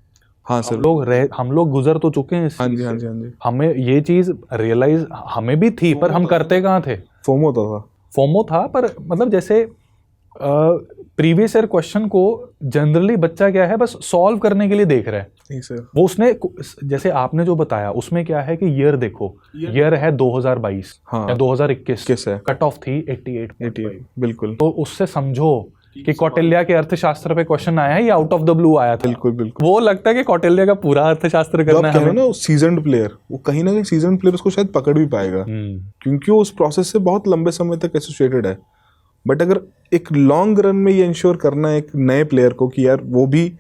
हाँ सर,
हम लोग गुजर तो चुके हैं इस चीज से। हमें ये चीज रियलाइज हमें भी थी, पर हम करते कहाँ थे? फोमो था पर मतलब जैसे प्रीवियस ईयर क्वेश्चन को जनरली बच्चा क्या है बस सॉल्व करने के लिए देख रहा है।
नहीं सर,
वो उसने जैसे आपने जो बताया उसमें क्या है कि ईयर देखो, ईयर है 2022 या 2021 है, कट ऑफ थी 88
बिल्कुल।
तो उससे समझो कि कौटिल्य के अर्थशास्त्र पे क्वेश्चन आया है या आउट ऑफ द ब्लू आया था।
बिल्कुल।
वो लगता है कि कौटिल्य का पूरा अर्थशास्त्र करना है
ना, सीजन्ड प्लेयर, वो कहीं ना कहीं सीजन्ड प्लेयर उसको शायद पकड़ भी पाएगा, क्योंकि वो उस प्रोसेस से बहुत लंबे समय तक एसोसिएटेड है। बट अगर एक लॉन्ग रन में ये इंश्योर करना है एक नए प्लेयर को कि यार वो भी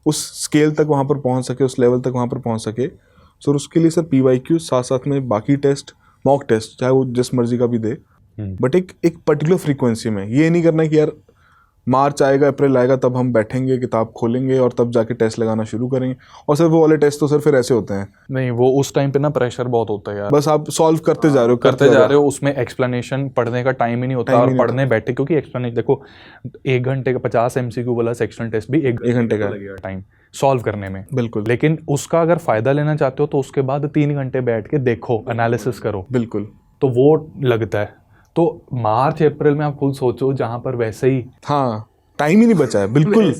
उस स्केल तक वहाँ पर पहुँच सके, उस लेवल तक वहाँ पर पहुँच सके, सर उसके लिए सर पीवाईक्यू साथ साथ में बाकी टेस्ट, मॉक टेस्ट चाहे वो जिस मर्जी का भी दे, बट एक पर्टिकुलर फ्रीक्वेंसी में। ये नहीं करना कि यार मार्च आएगा, अप्रैल आएगा, तब हम बैठेंगे, किताब खोलेंगे और तब जाके टेस्ट लगाना शुरू करेंगे, और सर वो वाले टेस्ट तो सर फिर ऐसे होते हैं।
नहीं, वो उस टाइम पे ना प्रेशर बहुत होता है यार,
बस आप सॉल्व करते जा रहे हो,
उसमें एक्सप्लेनेशन पढ़ने का टाइम ही नहीं होता, और पढ़ने बैठे क्योंकि एक्सप्लेनेशन देखो 1 घंटे का 50 MCQ वाला सेक्शनल टेस्ट भी 1 घंटे का लगेगा टाइम सॉल्व करने में।
बिल्कुल।
लेकिन उसका अगर फायदा लेना चाहते हो तो उसके बाद 3 घंटे बैठ के देखो, एनालिसिस करो।
बिल्कुल।
तो वो लगता है। तो मार्च अप्रैल में आप खुद सोचो जहां पर वैसे ही
टाइम ही नहीं बचा है, बिल्कुल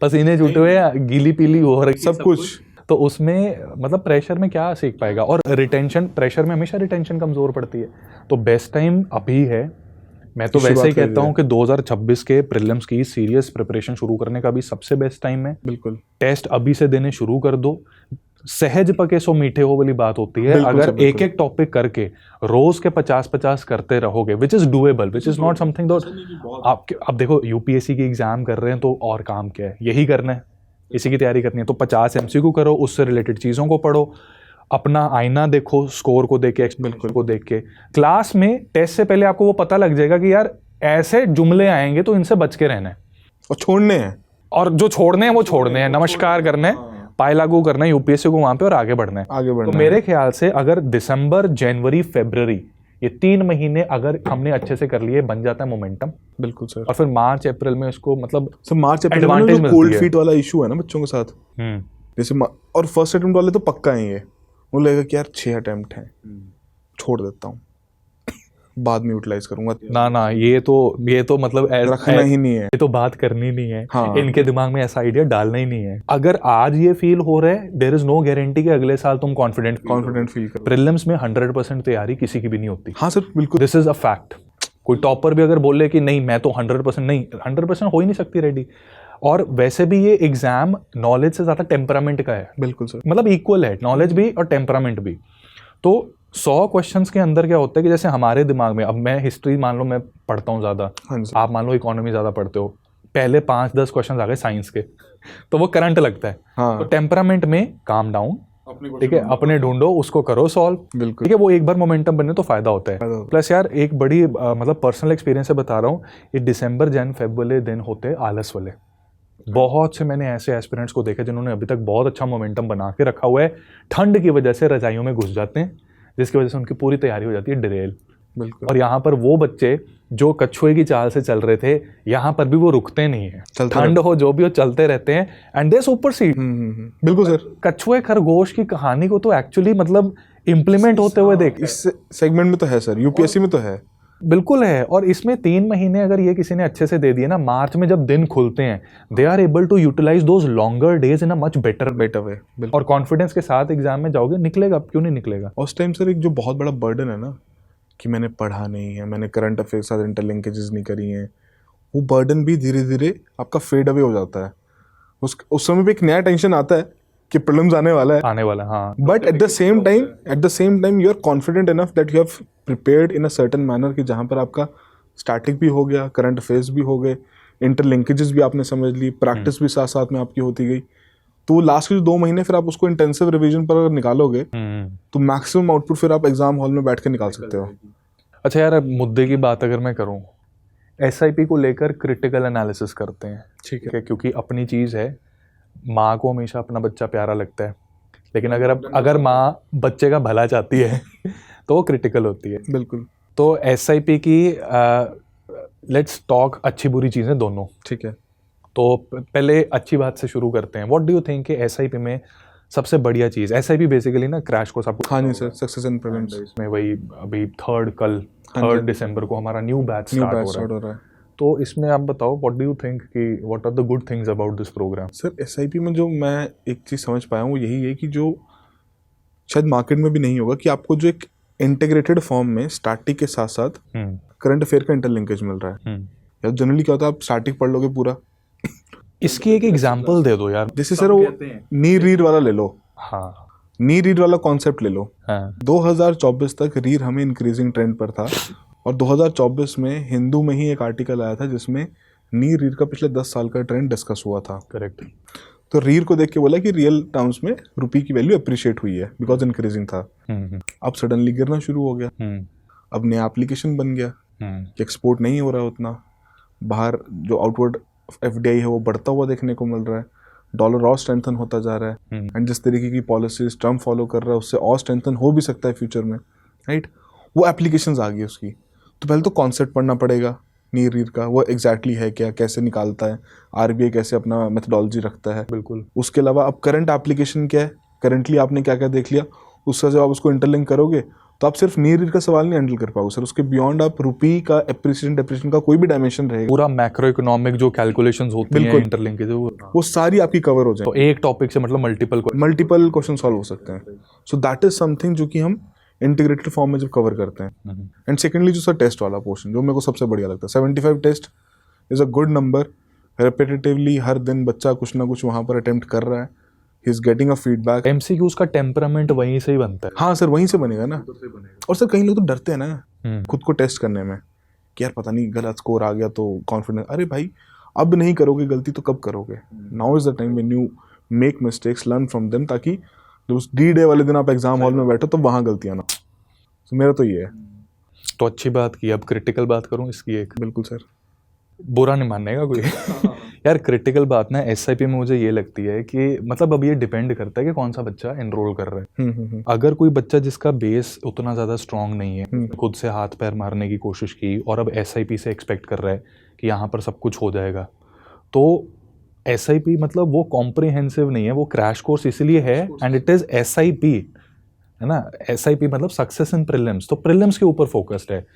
पसीने छूटे हुए, गीली पीली हो रही
सब कुछ,
तो उसमें मतलब प्रेशर में क्या सीख पाएगा? और रिटेंशन, प्रेशर में हमेशा रिटेंशन कमजोर पड़ती है। तो बेस्ट टाइम अभी है। मैं तो वैसे ही कहता हूँ कि 2026 के प्रीलिम्स की सीरियस प्रिपरेशन शुरू करने का भी सबसे बेस्ट टाइम है।
बिल्कुल।
टेस्ट अभी से देने शुरू कर दो। सहज पके सो मीठे हो वाली बात होती है। अगर एक एक टॉपिक करके रोज के 50-50 करते रहोगे, which is doable, which is not something आपके। अब देखो यूपीएससी की एग्जाम कर रहे हैं तो और काम क्या है, यही करना है, इसी की तैयारी करनी है। तो 50 MCQ करो, उससे रिलेटेड चीज़ों को पढ़ो, अपना आईना देखो, स्कोर को देख के, एक्सप्लेनेशन को देख के। क्लास में टेस्ट से पहले आपको वो पता लग जाएगा कि यार ऐसे जुमले आएंगे तो इनसे बच के रहना है
और छोड़ने हैं, और
जो छोड़ने हैं वो छोड़ने हैं, नमस्कार करना है, पाए लागू करना है यूपीएससी को वहां पे और आगे बढ़ना है। तो मेरे ख्याल से अगर दिसंबर, जनवरी, फरवरी ये 3 महीने अगर हमने अच्छे से कर लिए, बन जाता है मोमेंटम।
बिल्कुल सर।
और फिर मार्च अप्रैल में इसको मतलब
सर मार्च अप्रैल में जो कोल्ड फीट वाला इशू है ना बच्चों के साथ, जैसे और फर्स्ट अटेम्प्ट वाले तो पक्का है, ये वो लगेगा कि यार 6 अटेम्प्ट हैं, छोड़ देता हूँ, बाद में यूटिलाइज करूंगा।
ना ये तो मतलब
रखना ही नहीं है,
ये तो बात करनी नहीं है।
हाँ।
इनके दिमाग में ऐसा आइडिया डालना ही नहीं है। अगर आज ये फील हो रहा है, देयर इज नो गारंटी कि अगले साल तुम कॉन्फिडेंट फील करो। प्रीलिम्स में 100% तैयारी किसी की भी नहीं होती।
हाँ सर, बिल्कुल,
दिस इज अ फैक्ट। कोई टॉपर भी अगर बोले कि नहीं मैं तो 100% नहीं, 100% हो ही नहीं सकती रेडी। और वैसे भी ये एग्जाम नॉलेज से ज्यादा टेम्परामेंट का है।
बिल्कुल सर,
मतलब इक्वल है, नॉलेज भी और टेम्परामेंट भी। तो 100 क्वेश्चंस के अंदर क्या होता है कि जैसे हमारे दिमाग में, अब मैं हिस्ट्री मान लो मैं पढ़ता हूँ ज़्यादा, आप मान लो इकोनॉमी ज़्यादा पढ़ते हो, पहले 5-10 क्वेश्चन आ गए साइंस के तो वो करंट लगता है। तो टेम्परामेंट में काम डाउन, ठीक है, अपने ढूंढो, उसको करो सॉल्व, ठीक है, वो एक बार मोमेंटम बने तो फायदा होता है। प्लस यार एक बड़ी मतलब पर्सनल एक्सपीरियंस से बता रहा हूँ, ये दिसंबर, जन, फेब वाले दिन होते आलस वाले। बहुत से मैंने ऐसे एस्पिरेंट्स को देखा जिन्होंने अभी तक बहुत अच्छा मोमेंटम बना के रखा हुआ है, ठंड की वजह से रजाइयों में घुस जाते हैं, जिसकी वजह से उनकी पूरी तैयारी हो जाती है डिरेल।
बिल्कुल।
और यहाँ पर वो बच्चे जो कछुए की चाल से चल रहे थे, यहाँ पर भी वो रुकते नहीं है, ठंड हो जो भी हो चलते रहते हैं, एंड दे सुपरसीड।
बिल्कुल सर।
कछुए खरगोश की कहानी को तो एक्चुअली मतलब इम्प्लीमेंट होते हुए देख,
इस सेगमेंट में तो है सर, यूपीएससी में तो है।
बिल्कुल है। और इसमें 3 महीने अगर ये किसी ने अच्छे से दे दिए ना, मार्च में जब दिन खुलते हैं, they are able to utilise those longer days in a much better
way.
और कॉन्फिडेंस के साथ एग्जाम में जाओगे, निकलेगा, क्यों नहीं निकलेगा।
उस टाइम सर एक जो बहुत बड़ा बर्डन है ना कि मैंने पढ़ा नहीं है, मैंने करंट अफेयर के साथ इंटरलिंकेजेस नहीं करी हैं, वो बर्डन भी धीरे धीरे आपका फेड अवे हो जाता है। उस समय भी एक नया टेंशन आता है कि प्रीलिम्स आने वाला है,
हाँ।
But at the same time you are confident enough that you have prepared in a certain manner कि जहाँ पर आपका स्टैटिक भी हो गया, करंट अफेयर्स भी हो गए, इंटरलिंकेजेस भी आपने समझ ली, प्रैक्टिस भी साथ साथ में आपकी होती गई। तो लास्ट के जो 2 महीने फिर आप उसको इंटेंसिव रिवीजन पर अगर निकालोगे तो मैक्सिमम आउटपुट फिर आप एग्जाम हॉल में बैठ के निकाल सकते हो।
अच्छा यार, मुद्दे की बात अगर मैं करूँ, SIP को लेकर क्रिटिकल एनालिसिस करते हैं, ठीक है, क्योंकि अपनी चीज़ है, माँ को हमेशा अपना बच्चा प्यारा लगता है, लेकिन अगर माँ बच्चे का भला चाहती है तो वो क्रिटिकल होती है।
बिल्कुल।
तो SIP की लेट्स टॉक अच्छी बुरी चीज़ें दोनों,
ठीक है।
तो पहले अच्छी बात से शुरू करते हैं। व्हाट डू यू थिंक कि SIP में सबसे बढ़िया चीज़, SIP बेसिकली ना क्रैश कोर्स आपको,
हाँ जी सर, सक्सेस एंड प्रिवेंट्स
में वही अभी 3 दिसंबर को हमारा न्यू बैच स्टार्ट हो रहा है। तो इसमें आप बताओ, व्हाट डू यू थिंक कि what are the good things about this programme.
Sir SIP में जो मैं एक चीज़ समझ पाया हूँ यही है कि जो शायद मार्केट में भी नहीं होगा कि आपको जो एक इंटीग्रेटेड फॉर्म में स्टैटिक के साथ साथ करंट अफेयर का इंटरलिंकेज मिल रहा है। या जनरली क्या होता है, आप स्टैटिक पढ़ लोगे पूरा।
इसकी एक एग्जांपल दे दो यार।
जैसे सर वो नी रीड वाला ले लो।
हाँ,
नी रीड वाला कॉन्सेप्ट ले लो।
हाँ।
2024 तक रीड हमें इंक्रीजिंग ट्रेंड पर था और 2024 में हिंदू में ही एक आर्टिकल आया था जिसमें नी रीड का पिछले 10 साल का ट्रेंड डिस्कस हुआ था।
करेक्ट।
तो रीड को देख के बोला कि रियल टर्म्स में रुपये की वैल्यू अप्रिशिएट हुई है बिकॉज इंक्रीजिंग था। अब सडनली गिरना शुरू हो गया। अब नया एप्लीकेशन बन गया कि एक्सपोर्ट नहीं हो रहा है उतना, बाहर जो आउटवर्ड FDI है वो बढ़ता हुआ देखने को मिल रहा है, डॉलर और स्ट्रेंथन होता जा रहा है, एंड जिस तरीके की पॉलिसीज ट्रम्प फॉलो कर रहा है उससे और स्ट्रेंथन हो भी सकता है फ्यूचर में, राइट। वो एप्लीकेशंस आ गई उसकी। तो पहले तो कॉन्सेप्ट पढ़ना पड़ेगा नी रीड का, वो एग्जैक्टली है क्या, कैसे निकालता है, RBI कैसे अपना मेथडोलॉजी रखता है।
बिल्कुल।
उसके अलावा अब करंट एप्लीकेशन क्या है, करंटली आपने क्या क्या देख लिया, उससे जब आप उसको इंटरलिंक करोगे तो आप सिर्फ नी रीड का सवाल नहीं हैंडल कर पाओगे सर, उसके बियॉन्ड आप रुपी का एप्रिसिएशन डेप्रिसिएशन का कोई भी डायमेंशन रहेगा,
पूरा मैक्रो इकोनॉमिक जो कैलकुलेशंस होती हैं इंटरलिंकेज,
वो सारी आपकी कवर हो जाए।
तो एक टॉपिक से मतलब
मल्टीपल क्वेश्चन सॉल्व हो सकते हैं। सो दैट इज समथिंग जो कि हम इंटीग्रेटेड फॉर्म में जब कवर करते हैं। एंड सेकेंडली जो सर टेस्ट वाला पोर्शन जो मेरे को सबसे बढ़िया लगता है, 75 test is a good number. Repetitively हर दिन बच्चा कुछ ना कुछ वहाँ पर अटेम्प्ट कर रहा है, he is getting a feedback.
MCQs का टेम्परामेंट वहीं से ही बनता है।
हाँ सर, वहीं से बनेगा ना। और सर कई लोग तो डरते हैं ना खुद को टेस्ट करने में कि यार पता नहीं गलत स्कोर आ गया तो कॉन्फिडेंस। अरे भाई, अब नहीं करोगे गलती तो कब करोगे? Now is the time when you make mistakes, learn from them, ताकि उस D-Day वाले दिन आप एग्जाम हॉल में बैठो तो वहाँ गलतियाँ ना। तो मेरा तो ये है।
तो अच्छी बात की। अब क्रिटिकल बात करूँ इसकी एक।
बिल्कुल सर,
बुरा नहीं मानेगा कोई। यार क्रिटिकल बात ना SIP में मुझे ये लगती है कि मतलब अब ये डिपेंड करता है कि कौन सा बच्चा एनरोल कर रहा है। अगर कोई बच्चा जिसका बेस उतना ज़्यादा स्ट्रांग नहीं है, खुद से हाथ पैर मारने की कोशिश की और अब SIP से एक्सपेक्ट कर रहा है कि यहाँ पर सब कुछ हो जाएगा, तो SIP मतलब वो कॉम्प्रिहेंसिव नहीं है, वो क्रैश कोर्स इसलिए है एंड इट इज़ SIP, है ना। SIP मतलब सक्सेस इन प्रीलिम्स, तो प्रीलिम्स के ऊपर फोकस्ड है।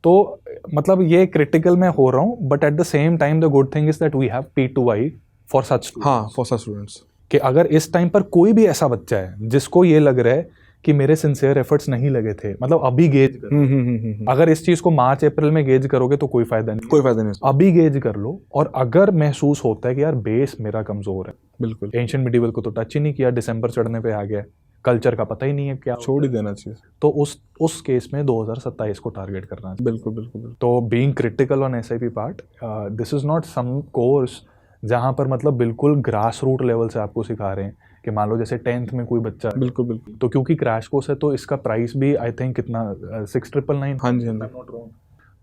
तो मतलब ये क्रिटिकल मैं हो रहा हूँ, but at the same time the good thing is that we have P2I for sure.
हाँ, फॉर सच स्टूडेंट्स।
कि अगर इस टाइम पर कोई भी ऐसा बच्चा है जिसको ये लग रहा है कि मेरे सिंसियर एफर्ट्स नहीं लगे थे, मतलब अभी गेज करो। अगर इस चीज़ को मार्च अप्रैल में गेज करोगे तो कोई फायदा नहीं, अभी गेज कर लो। और अगर महसूस होता है कि यार बेस मेरा कमज़ोर है, बिल्कुल एंशिएंट मिडीवल को तो टच ही नहीं किया, दिसंबर चढ़ने पे आ गया, कल्चर का पता ही नहीं है, क्या
छोड़ ही देना चाहिए,
तो उस केस में 2027 को टारगेट करना चाहिए।
बिल्कुल।
तो being critical on SIP part, this is not some course जहाँ पर मतलब बिल्कुल ग्रास रूट लेवल से आपको सिखा रहे हैं कि मान लो जैसे 10th में कोई बच्चा,
बिल्कुल।
तो क्योंकि क्रैश कोर्स है तो इसका प्राइस भी आई थिंक कितना 6,999।
हाँ जी।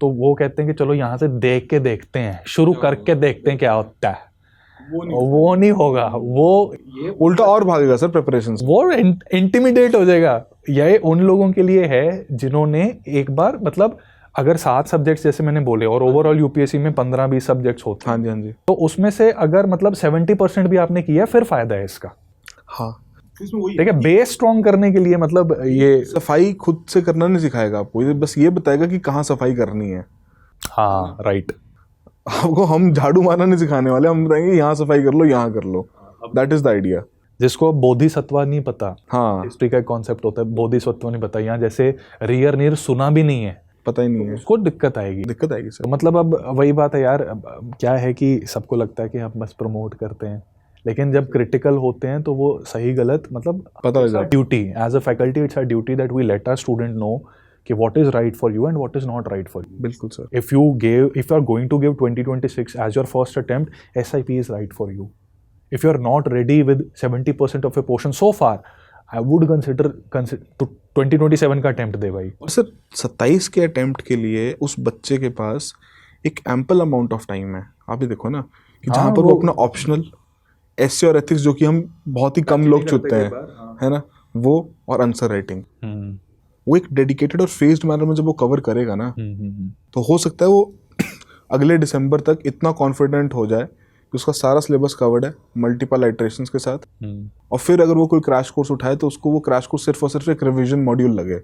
तो वो कहते हैं कि चलो यहाँ से देख के देखते हैं, शुरू करके देखते हैं क्या होता है। वो नहीं होगा, वो
उल्टा और भागेगा सर प्रिपरेशन,
वो इंटिमिडेट हो जाएगा। ये उन लोगों के लिए है जिन्होंने एक बार मतलब अगर 7 सब्जेक्ट्स जैसे मैंने बोले और ओवरऑल UPSC में 15-20 सब्जेक्ट्स होते हैं,
हाँ जी,
तो उसमें से अगर मतलब 70% भी आपने किया फिर फायदा है इसका।
हाँ,
ठीक है, बेस स्ट्रॉन्ग करने के लिए मतलब ये
सफाई खुद से करना नहीं सिखाएगा आपको, ये बस ये बताएगा कि कहाँ सफाई करनी है।
हाँ राइट।
आपको हम झाड़ू मारना नहीं सिखाने वाले, हम बताएंगे यहाँ सफाई कर लो, यहाँ कर लो। That is the idea.
जिसको बोधिसत्व नहीं पता,
हाँ,
हिस्ट्री का एक कॉन्सेप्ट होता है, बोधिसत्व नहीं पता, यहाँ जैसे रियर नीर सुना भी नहीं है,
पता ही नहीं है,
उसको दिक्कत आएगी।
सर।
तो मतलब अब वही बात है यार, अब क्या है कि सबको लगता है कि हम बस प्रमोट करते हैं, लेकिन जब क्रिटिकल होते हैं तो वो सही गलत मतलब
पता लग जाता है।
Duty as a faculty, it's our duty that we let our student know कि what is right for you and what is not right for you.
बिल्कुल sir.
If you are going to give 2026 as your first attempt, SIP is right for you. If you are not ready with 70% of a portion so far, I would consider to 2027 का attempt दे भाई।
और sir 27 के attempt के लिए उस बच्चे के पास एक एम्पल अमाउंट ऑफ टाइम है। आप ये देखो ना कि जहाँ पर वो अपना ऑप्शनल एसे और एथिक्स, जो कि हम बहुत ही कम लोग चुनते हैं, है ना, वो और आंसर राइटिंग, वो एक डेडिकेटेड और फेज्ड मैनर में जब वो कवर करेगा ना, तो हो सकता है वो अगले दिसंबर तक इतना कॉन्फिडेंट हो जाए कि उसका सारा सिलेबस कवर्ड है मल्टीपल आइटरेशंस के साथ। और फिर अगर वो कोई क्रैश कोर्स उठाए तो उसको वो क्रैश कोर्स सिर्फ और सिर्फ एक रिवीजन मॉड्यूल लगे।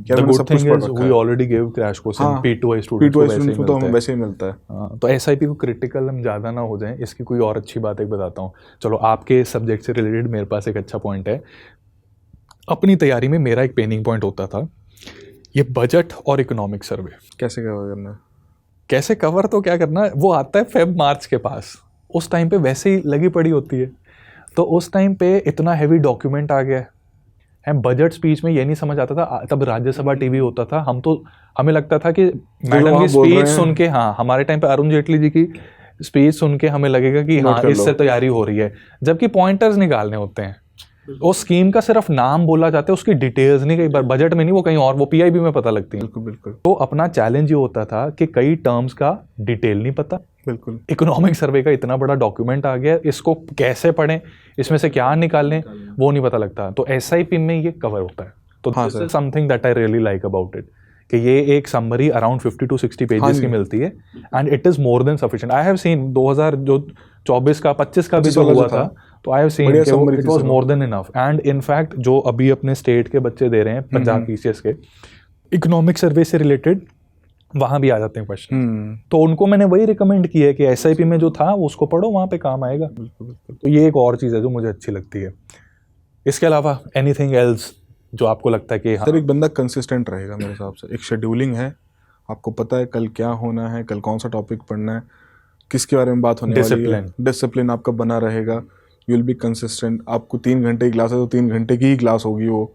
The good thing is we already gave crash course in P2I students
तो हमें वैसे ही मिलता है।
तो SIP को क्रिटिकल हम ज़्यादा ना हो जाएं, इसकी कोई और अच्छी बात एक बताता हूँ। चलो आपके सब्जेक्ट से रिलेटेड मेरे पास एक अच्छा पॉइंट है। अपनी तैयारी में मेरा एक पेनिंग पॉइंट होता था ये बजट और इकोनॉमिक सर्वे।
कैसे कवर करना है?
कैसे कवर तो क्या करना है, वो आता है Feb मार्च के पास, उस टाइम पे वैसे ही लगी पड़ी होती है। तो उस टाइम पे इतना हैवी डॉक्यूमेंट आ गया है। बजट स्पीच में ये नहीं समझ आता था, तब राज्यसभा टीवी होता था, हमें लगता था कि मैडम की स्पीच सुन के, हाँ हमारे टाइम पे अरुण जेटली जी की स्पीच सुन के हमें लगेगा कि हाँ इससे तैयारी हो रही है, जबकि पॉइंटर्स निकालने होते हैं। वो स्कीम का सिर्फ नाम बोला जाता है, उसकी डिटेल्स नहीं, कई बार बजट में नहीं, वो कहीं और, वो PIB में पता लगती है।
बिल्कुल बिल्कुल।
तो अपना चैलेंज ये होता था कि कई टर्म्स का डिटेल नहीं पता।
बिल्कुल।
इकोनॉमिक सर्वे का इतना बड़ा डॉक्यूमेंट आ गया, इसको कैसे पढ़ें, इसमें से क्या निकालें, वो नहीं पता लगता। तो SIP में ये कवर होता है। तो this is something that I really like about it, कि ये एक समरी अराउंड 50 to 60 पेजेस की मिलती है and it is more than sufficient. I have seen 2024 का 25 का भी जो हुआ था, तो I have seen it was more than enough. And in fact जो अभी अपने स्टेट के बच्चे दे रहे हैं पंजाब PCS के इकोनॉमिक सर्वे से रिलेटेड, वहाँ भी आ जाते हैं क्वेश्चन। तो उनको मैंने वही रिकमेंड किया है कि SIP में जो था उसको पढ़ो, वहाँ पे काम आएगा। तो ये एक और चीज़ है जो मुझे अच्छी लगती है। इसके अलावा एनीथिंग एल्स जो आपको लगता है कि
सर एक बंदा कंसिस्टेंट रहेगा मेरे हिसाब से। एक शेड्यूलिंग है, आपको पता है कल क्या होना है, कल कौन सा टॉपिक पढ़ना है, किसके बारे में बात होने वाली है। डिसिप्लिन आपका बना रहेगा, यू विल बी कंसिस्टेंट। आपको 3 घंटे की क्लास है तो 3 घंटे की ही क्लास होगी, वो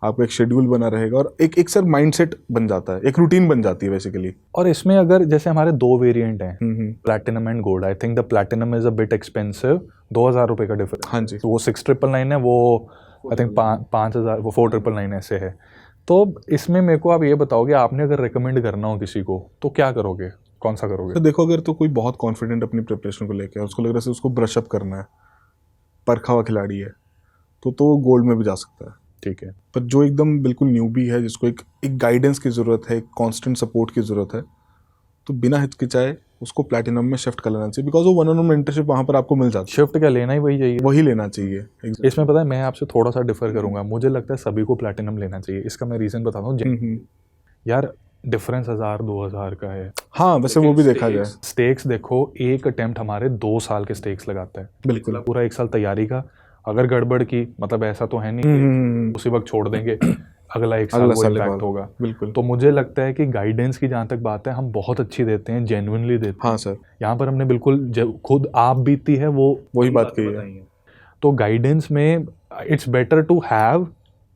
आपका एक शेड्यूल बना रहेगा और एक सर माइंडसेट बन जाता है, एक रूटीन बन जाती है बेसिकली। और
इसमें अगर जैसे हमारे 2 वेरिएंट हैं, platinum and gold, I think the platinum is a bit expensive, 2000 रुपये का डिफरेंस।
हाँ जी।
तो वो 6999 है, वो आई थिंक 5000, वो 4999 ऐसे है। तो इसमें मेरे को आप ये बताओगे, आपने अगर रिकमेंड करना हो किसी को तो क्या करोगे, कौन सा करोगे?
तो देखो, अगर तो कोई बहुत कॉन्फिडेंट अपनी प्रिपरेशन को लेकर, उसको लग रहा है उसको ब्रश अप करना है, परखा हुआ खिलाड़ी है, तो गोल्ड में भी जा सकता है।
ठीक है।
पर जो एकदम बिल्कुल न्यूबी है, जिसको एक गाइडेंस की ज़रूरत है, एक कांस्टेंट सपोर्ट की ज़रूरत है, तो बिना हिचकिचाए उसको प्लैटिनम में शिफ्ट कर लेना चाहिए, बिकॉज वो 1-on-1 मेंटरशिप वहाँ पर आपको मिल जाती है।
शिफ्ट क्या लेना ही वही
लेना चाहिए।
इसमें पता है मैं आपसे थोड़ा सा डिफर करूंगा, मुझे लगता है सभी को प्लैटिनम लेना चाहिए। इसका मैं रीज़न बताता हूँ। यार डिफरेंस 1000-2000 का है।
हाँ वैसे वो भी देखा जाए।
स्टेक्स देखो, एक अटेम्प्ट हमारे 2 साल के स्टेक्स लगाता है।
बिल्कुल।
पूरा 1 साल तैयारी का, अगर गड़बड़ की मतलब ऐसा तो है नहीं उसी वक्त छोड़ देंगे, अगला 1 साल वो इम्पैक्ट होगा।
बिल्कुल।
तो मुझे लगता है कि गाइडेंस की जहाँ तक बात है, हम बहुत अच्छी देते हैं, जेन्युइनली देते हैं।
हाँ सर।
यहाँ पर हमने बिल्कुल खुद आप बीती है वही
बात कही है।
तो गाइडेंस में it's better to have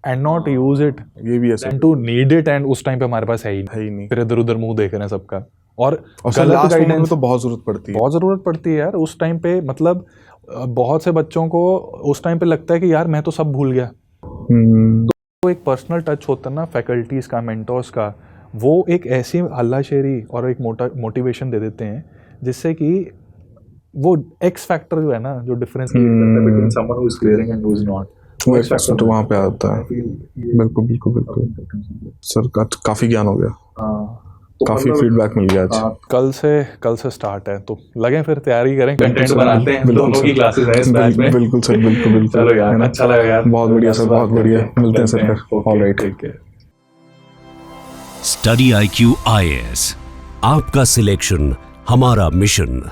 and not use it,
ये भी है,
टू नीड इट, एंड उस टाइम पे हमारे पास है ही नहीं, फिर इधर उधर मुंह देख रहे हैं सबका। और
गलत गाइडेंस तो बहुत ज़रूरत पड़ती है
यार उस टाइम पे। मतलब बहुत से बच्चों को उस टाइम पे लगता है कि यार मैं तो सब भूल गया। तो एक पर्सनल टच होता है ना फैकल्टीज का, मेंटर्स का, वो एक ऐसी हल्लाशेरी और एक मोटिवेशन दे देते हैं जिससे कि वो एक्स फैक्टर जो है ना, जो difference between someone who is clearing and who is not,
वो एक्स फैक्टर तो वहाँ पे आता है। बिल्कुल बिल्कुल बिल्कुल सर, काफ़ी ज्ञान हो गया। काफी फीडबैक मिल गया आज।
कल से स्टार्ट है, तो लगे फिर तैयारी करें, कंटेंट बनाते हैं। दोनों की क्लासेस है इस बैच में।
बिल्कुल सर, बिल्कुल।
चलो यार, अच्छा लगा यार।
बहुत बढ़िया सर, बहुत बढ़िया। मिलते हैं सर फिर। ऑलराइट।
स्टडी IQ IAS, आपका सिलेक्शन हमारा मिशन।